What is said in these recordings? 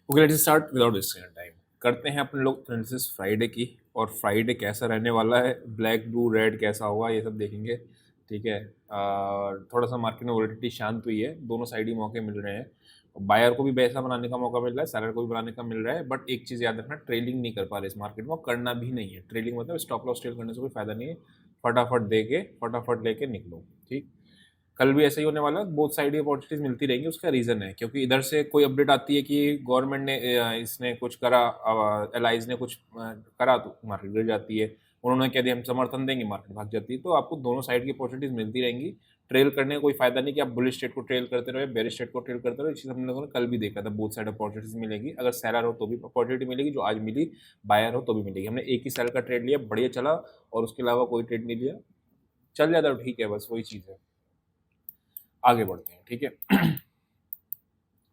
Okay, let's start without wasting time. करते हैं अपने लोग एनालिसिस फ्राइडे की, और फ्राइडे कैसा रहने वाला है, ब्लैक ब्लू रेड कैसा होगा, ये सब देखेंगे। ठीक है। थोड़ा सा मार्केट में वोलेटिलिटी शांत हुई है, दोनों साइड ही मौके मिल रहे हैं। बायर को भी पैसा बनाने का मौका मिल रहा है, सेलर को भी बनाने का मिल रहा है। बट एक चीज़ याद रखना, ट्रेलिंग नहीं कर पा रहे इस मार्केट में, और करना भी नहीं है। ट्रेलिंग मतलब स्टॉप लॉस ट्रेल करने से कोई फायदा नहीं है। फटाफट दे के फटाफट लेके निकलो। ठीक। कल भी ऐसा ही होने वाला है, बोथ साइड ही अपॉर्चुनिटीज मिलती रहेंगी। उसका रीज़न है क्योंकि इधर से कोई अपडेट आती है कि गवर्नमेंट ने इसने कुछ करा, एलाइज ने कुछ करा, तो मार्केट गिर जाती है। उन्होंने कह दिया हम समर्थन देंगे, मार्केट भाग जाती है। तो आपको दोनों साइड की अपॉर्चुनिटीज मिलती रहेंगी। ट्रेल करने का कोई फायदा नहीं कि आप बुलिश स्टेट को ट्रेल करते रहो या बेरिश स्टेट को ट्रेल करते रहो। इस चीज़ हम लोगों ने कल भी देखा था, बोथ साइड अपॉर्चुनिटीज मिलेगी। अगर सेलर हो तो भी अपॉर्चुनिटी मिलेगी जो आज मिली, बायर हो तो भी मिलेगी। हमने एक ही सेल का ट्रेड लिया, बढ़िया चला, और उसके अलावा कोई ट्रेड नहीं लिया। चल जाता तो ठीक है, बस वही चीज़ है। आगे बढ़ते हैं। ठीक है।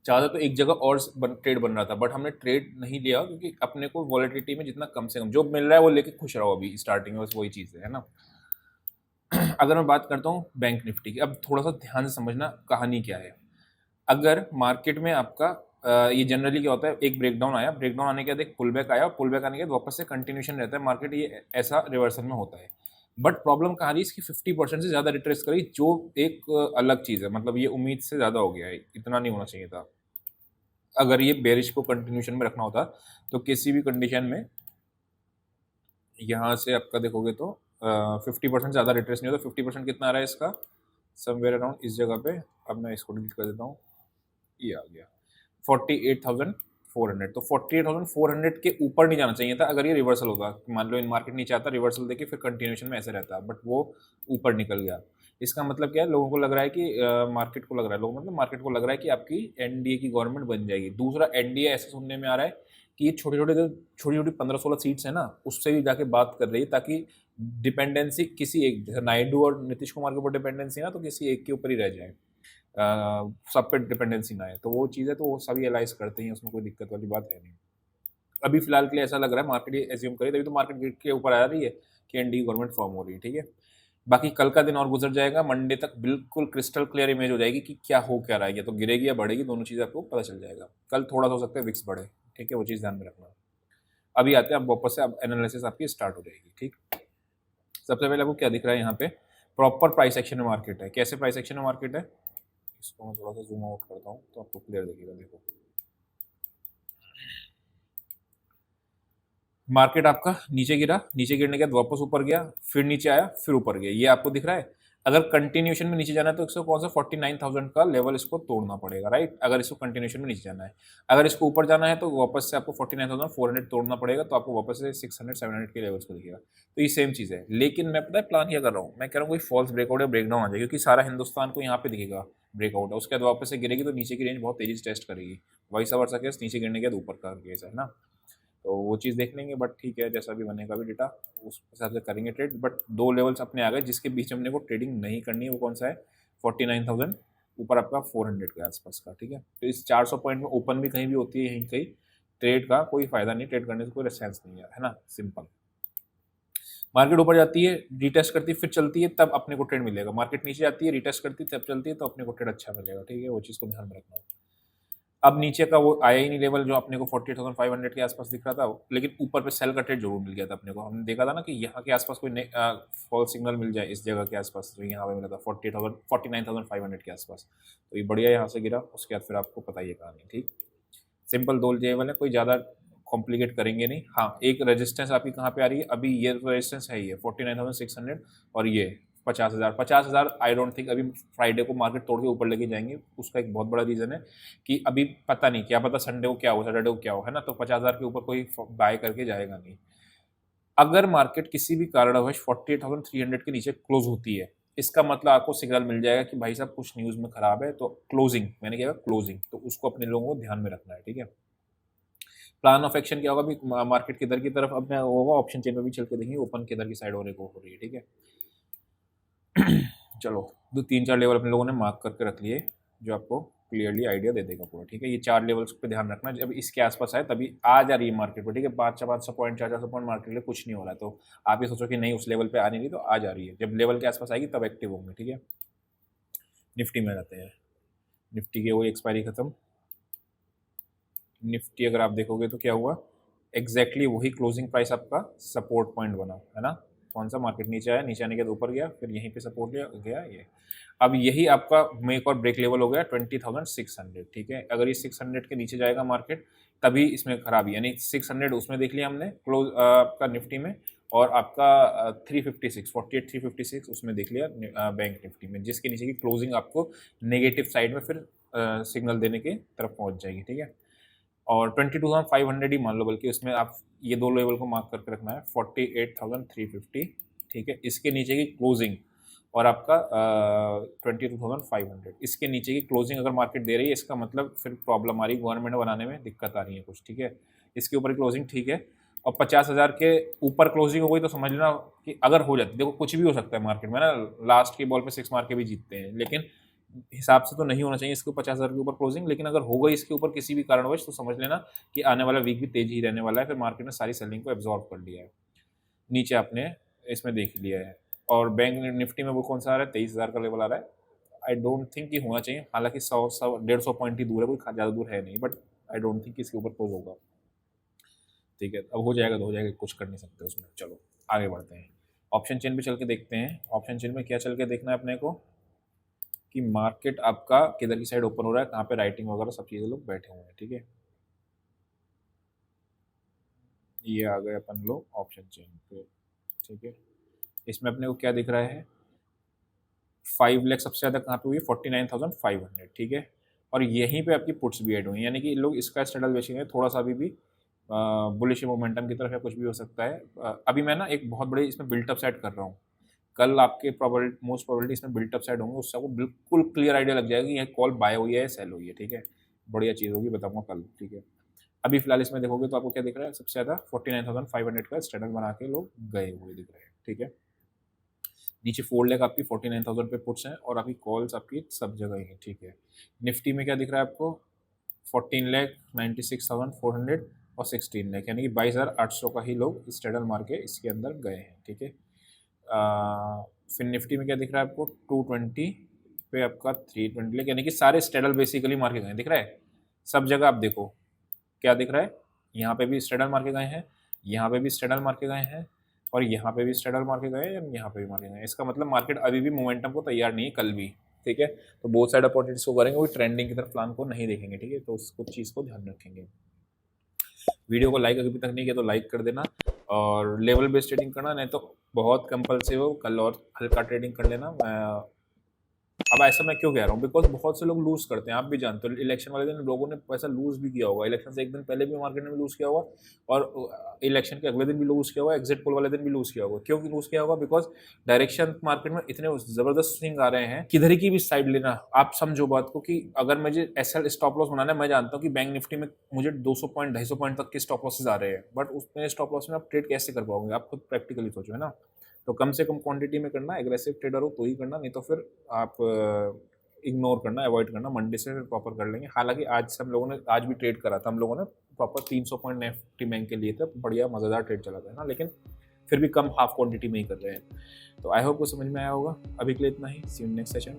चाहता तो एक जगह और ट्रेड बन रहा था, बट हमने ट्रेड नहीं लिया क्योंकि अपने को वॉलेटिलिटी में जितना कम से कम जो मिल रहा है वो लेके खुश रहो। अभी स्टार्टिंग में बस वही चीज़ है ना। अगर मैं बात करता हूँ बैंक निफ्टी की, अब थोड़ा सा ध्यान से समझना कहानी क्या है। अगर मार्केट में आपका ये जनरली क्या होता है, एक ब्रेकडाउन आया, ब्रेकडाउन आने के बाद एक पुल बैक आया, पुल बैक आने के बाद वापस से कंटिन्यूशन रहता है मार्केट, ये ऐसा रिवर्सल में होता है। बट प्रॉब्लम कहाँ रही, इसकी 50% से ज़्यादा रिट्रेस करी, जो एक अलग चीज़ है। मतलब ये उम्मीद से ज़्यादा हो गया है, इतना नहीं होना चाहिए था। अगर ये बेरिश को कंटिन्यूशन में रखना होता तो किसी भी कंडीशन में यहाँ से आपका देखोगे तो 50% ज़्यादा रिट्रेस नहीं होता। 50% कितना आ रहा है इसका, समवेयर अराउंड इस जगह पे। अब मैं इसको डिलीट कर देता हूँ, ये आ गया 48,400। तो 48,400 के ऊपर नहीं जाना चाहिए था अगर ये रिवर्सल होता। मान लो इन मार्केट नीचे आता, रिवर्सल देके फिर कंटिन्यूशन में ऐसे रहता, बट वो ऊपर निकल गया। इसका मतलब क्या है, लोगों को लग रहा है कि मार्केट को लग रहा है, लोगों मतलब मार्केट को लग रहा है कि आपकी एनडीए की गवर्नमेंट बन जाएगी। दूसरा, एनडीए ऐसे सुनने में आ रहा है कि ये छोटे छोटी 15-16 सीट्स है ना, उससे भी जाके बात कर रही है, ताकि डिपेंडेंसी किसी एक, नायडू और नीतीश कुमार के ऊपर डिपेंडेंसी ना, तो किसी एक के ऊपर ही रह जाए, सब पे डिपेंडेंसी ना है। तो वो चीज़ है, तो वो सभी एलाइज करते हैं, उसमें कोई दिक्कत वाली बात है नहीं। अभी फिलहाल के लिए ऐसा लग रहा है, मार्केट ये एज्यूम करे, तभी तो मार्केट गिर के ऊपर आ रही है कि एनडीए गवर्नमेंट फॉर्म हो रही है। ठीक है। बाकी कल का दिन और गुजर जाएगा, मंडे तक बिल्कुल क्रिस्टल क्लियर इमेज हो जाएगी कि क्या हो क्या रहा है, या तो गिरेगी या बढ़ेगी, दोनों चीज़ आपको पता चल जाएगा। कल थोड़ा सा हो सकता है विक्स बढ़े। ठीक है, वो चीज़ ध्यान में रखना। अभी आते हैं, अब वापस से अब एनालिसिस आपकी स्टार्ट हो जाएगी। ठीक। सबसे पहले आपको क्या दिख रहा है यहाँ पे, प्रॉपर प्राइस एक्शन में मार्केट है। कैसे प्राइस एक्शन में मार्केट है, इसको मैं थोड़ा सा जूम आउट करता हूँ तो आपको क्लियर दिखेगा। देखो, मार्केट आपका नीचे गिरा, नीचे गिरने के बाद वापस ऊपर गया, फिर नीचे आया, फिर ऊपर गया, ये आपको दिख रहा है। अगर कंटिन्यूशन में नीचे जाना है तो इसको कौन सा 49,000 का लेवल इसको तोड़ना पड़ेगा, राइट। अगर इसको कंटिन्यूशन में नीचे जाना है, अगर इसको ऊपर जाना है तो वापस से आपको 49,400 तोड़ना पड़ेगा, तो आपको वापस से 600-700 के लेवल्स को दिखेगा। तो ये सेम चीज़ है, लेकिन मैं पता है प्लान क्या कर रहा हूँ, मैं कह रहा हूँ कोई फॉल्स ब्रेकआउट या ब्रेकडाउन आ जाए, क्योंकि सारा हिंदुस्तान को यहाँ पे दिखेगा ब्रेकआउट है, उसके बाद वापस से गिरेगी तो नीचे की रेंज बहुत तेजी से टेस्ट करेगी। वैसा वर्षा केस, नीचे गिरने के बाद ऊपर का केस है ना। तो वो चीज़ देख लेंगे, बट ठीक है, जैसा भी बनेगा भी डेटा उस हिसाब से करेंगे ट्रेड। बट दो लेवल्स अपने आ गए जिसके बीच हमने को ट्रेडिंग नहीं करनी है, वो कौन सा है, 49,000 ऊपर आपका 400 के आसपास का। ठीक है। तो इस 400 पॉइंट में ओपन भी कहीं भी होती है, यहीं कहीं ट्रेड का कोई फायदा नहीं, ट्रेड करने से कोई सेंस नहीं है ना, सिंपल। मार्केट ऊपर जाती है, रिटेस्ट करती है, फिर चलती है, तब अपने को ट्रेड मिलेगा। मार्केट नीचे जाती है, रिटेस्ट करती है, तब चलती है, तो अपने को ट्रेड अच्छा मिलेगा। ठीक है, वो चीज़ को ध्यान में रखना। अब नीचे का वो आया ही नहीं लेवल जो अपने को 48,500 के आसपास दिख रहा था, लेकिन ऊपर पे सेल का ट्रेड जरूर मिल गया था अपने को। हमने देखा था ना कि यहाँ के आसपास कोई फॉल सिग्नल मिल जाए, इस जगह के आसपास जो यहाँ पे मिला था 49,500 के आसपास, तो ये बढ़िया यहाँ से गिरा। उसके बाद फिर आपको पता ही है कहानी। ठीक। सिंपल दो लेवल है, कोई ज़्यादा कॉम्प्लिकेट करेंगे नहीं। हाँ, एक रेजिस्टेंस आपकी कहाँ पे आ रही है, अभी ये रेजिस्टेंस है, ये 49,600, और ये 50,000 आई डोंट थिंक अभी फ्राइडे को मार्केट तोड़ के ऊपर लेके जाएंगे। उसका एक बहुत बड़ा रीज़न है कि अभी पता नहीं, क्या पता संडे को क्या हो, सैटरडे को क्या हो, है ना। तो 50,000 के ऊपर कोई बाय करके जाएगा नहीं। अगर मार्केट किसी भी कारणवश 48,300 के नीचे क्लोज होती है, इसका मतलब आपको सिग्नल मिल जाएगा कि भाई साहब कुछ न्यूज़ में खराब है। तो क्लोजिंग, मैंने कहा क्लोजिंग, तो उसको अपने लोगों को ध्यान में रखना है। ठीक है। प्लान ऑफ एक्शन क्या होगा, अभी मार्केट किधर की तरफ अब होगा, ऑप्शन चेन में भी चल के देखेंगे ओपन किधर की साइड होने को हो रही है। ठीक है। चलो, दो तीन चार लेवल अपने लोगों ने मार्क करके रख लिए, जो आपको क्लियरली आइडिया दे देगा पूरा। ठीक है, ये चार लेवल्स पे ध्यान रखना, जब इसके आसपास आए तभी आ जा रही है मार्केट पर। ठीक है, 500 पॉइंट 400 पॉइंट मार्केट के लिए कुछ नहीं हो रहा है, तो आप ये सोचो कि नहीं उस लेवल पे आ नहीं रही, तो आ जा रही है। जब लेवल के आसपास आएगी तब एक्टिव होंगे। ठीक है। निफ्टी में जाते हैं, निफ्टी की वही एक्सपायरी खत्म, निफ्टी अगर आप देखोगे तो क्या हुआ, एग्जैक्टली वही क्लोजिंग प्राइस आपका सपोर्ट पॉइंट बना, है ना। कौन सा मार्केट नीचे आया, नीचे आने के बाद ऊपर गया, फिर यहीं पे सपोर्ट लिया गया ये। अब यही आपका मेक और ब्रेक लेवल हो गया 20,600, ठीक है। अगर ये 600 के नीचे जाएगा मार्केट तभी इसमें खराबी, यानी 600 उसमें देख लिया हमने क्लोज आपका निफ्टी में, और आपका 356 48,356 उसमें देख लिया बैंक निफ्टी में, जिसके नीचे की क्लोजिंग आपको नेगेटिव साइड में फिर सिग्नल देने के तरफ पहुंच जाएगी, ठीक है। और 22,500 ही मान लो, बल्कि उसमें आप ये दो लेवल को मार्क करके रखना है, 48,350, ठीक है। इसके नीचे की क्लोजिंग और आपका 22,500, इसके नीचे की क्लोजिंग अगर मार्केट दे रही है, इसका मतलब फिर प्रॉब्लम आ रही है, गवर्नमेंट बनाने में दिक्कत आ रही है कुछ, ठीक है। इसके ऊपर क्लोजिंग ठीक है, और 50,000 के ऊपर क्लोजिंग हो गई तो समझ लेना कि अगर हो जाती, देखो कुछ भी हो सकता है मार्केट में ना, लास्ट की बॉल पे 6 मार के भी जीतते हैं, लेकिन हिसाब से तो नहीं होना चाहिए इसके 50,000 के ऊपर क्लोजिंग। लेकिन अगर हो गई इसके ऊपर किसी भी कारणवश, तो समझ लेना कि आने वाला वीक भी तेज ही रहने वाला है, फिर मार्केट ने सारी सेलिंग को एब्जॉर्ब कर लिया है, नीचे आपने इसमें देख लिया है। और बैंक निफ्टी में वो कौन सा आ रहा है, 23,000 का लेवल आ रहा है। आई डोंट थिंक कि होना चाहिए, हालांकि 100-150 पॉइंट ही दूर है, कोई ज़्यादा दूर है नहीं, बट आई डोंट थिंक इसके ऊपर क्लोज होगा, ठीक है। अब हो जाएगा तो हो जाएगा, कुछ कर नहीं सकते उसमें। चलो आगे बढ़ते हैं, ऑप्शन चेन पे चल के देखते हैं। ऑप्शन चेन में क्या चल के देखना है अपने को कि मार्केट आपका किधर की साइड ओपन हो रहा है, कहाँ पे राइटिंग वगैरह सब चीज़ें लोग बैठे हुए हैं, ठीक है। ये आ गए अपन लोग ऑप्शन चेन पे, ठीक है। इसमें अपने को क्या दिख रहा है, 5 लाख सबसे ज़्यादा कहाँ पे हुई है, 49,500, ठीक है। और यहीं पे आपकी पुट्स भी ऐड हुई हैं, यानी कि लोग इसका स्ट्रगल बेचेंगे थोड़ा सा अभी भी बुलिश मोमेंटम की तरफ, या कुछ भी हो सकता है। अभी मैं ना एक बहुत बड़े इसमें बिल्टअप साइड कर रहा हूँ, कल आपके प्रोबेबिलिटी मोस्ट प्रोबेबिलिटी इसमें बिल्टअप साइड होंगे, उससे आपको बिल्कुल क्लियर आइडिया लग जाएगा कि यह कॉल बाय हुई है या सेल हुई है, ठीक है। बढ़िया चीज़ होगी, बताऊंगा कल, ठीक है। अभी फिलहाल इसमें देखोगे तो आपको क्या दिख रहा है, सबसे ज़्यादा 49,500 का स्ट्रगल बना के लोग गए हुए दिख रहे हैं, ठीक है। नीचे 4 लाख आपकी 49,000 पे पुट्स हैं, और अभी कॉल्स आपकी सब जगह ही हैं, ठीक है। निफ्टी में क्या दिख रहा है आपको, 14,96,400 और 16 लाख, यानी कि 22,800 का ही लोग स्ट्रगल मार के इसके अंदर गए हैं, ठीक है। फिर निफ्टी में क्या दिख रहा है आपको, 220 पे आपका 320 लाख, यानी कि सारे स्ट्रगल बेसिकली मार के गए, दिख रहा है सब जगह। आप देखो क्या दिख रहा है, यहाँ पे भी स्ट्रगल मार के गए हैं, यहाँ पे भी स्ट्रगल मार के गए हैं, और यहाँ पे भी स्ट्रगल मार के गए हैं, यहाँ पे भी मार के गए हैं। इसका मतलब मार्केट अभी भी मोमेंटम को तैयार नहीं है, कल भी, ठीक है। तो बहुत साइड अपॉर्चुनिटीज को करेंगे, वो ट्रेंडिंग की तरफ प्लान को नहीं देखेंगे, ठीक है। तो उस कुछ चीज़ को ध्यान रखेंगे। वीडियो को लाइक अभी तक नहीं किया तो लाइक कर देना, और लेवल बेस्ड ट्रेडिंग करना, नहीं तो बहुत कंपल्सिव हो, कल और हल्का ट्रेडिंग कर लेना। अब ऐसा मैं क्यों कह रहा हूँ, बिकॉज बहुत से लोग लूज करते हैं, आप भी जानते हो, इलेक्शन वाले दिन लोगों ने पैसा लूज भी किया होगा, इलेक्शन से एक दिन पहले भी मार्केट में लूज किया होगा, और इलेक्शन के अगले दिन भी लूज किया होगा, एग्जिट पोल वाले दिन भी लूज किया होगा। क्यों लूज किया होगा, बिकॉज डायरेक्शन मार्केट में इतने जबरदस्त स्विंग आ रहे हैं, किधर की भी साइड लेना। आप समझो बात को कि अगर मुझे ऐसा स्टॉप लॉस बनाना है, मैं जानता हूँ कि बैंक निफ्टी में मुझे 200 पॉइंट 250 पॉइंट तक के स्टॉप लॉसेज आ रहे हैं, बट उसमें स्टॉप लॉस में आप ट्रेड कैसे कर पाओगे, आप खुद प्रैक्टिकली सोचो, है ना। तो कम से कम क्वांटिटी में करना, एग्रेसिव ट्रेडर हो तो ही करना, नहीं तो फिर आप इग्नोर करना, अवॉइड करना, मंडे से फिर प्रॉपर कर लेंगे। हालांकि आज हम लोगों ने आज भी ट्रेड करा था, हम लोगों ने प्रॉपर 300 पॉइंट निफ्टी बैंक के लिए थे, बढ़िया मज़ेदार ट्रेड चला था ना, लेकिन फिर भी कम हाफ क्वांटिटी में ही कर रहे हैं। तो आई होप को समझ में आया होगा। अभी के लिए इतना ही, सी यू नेक्स्ट सेशन।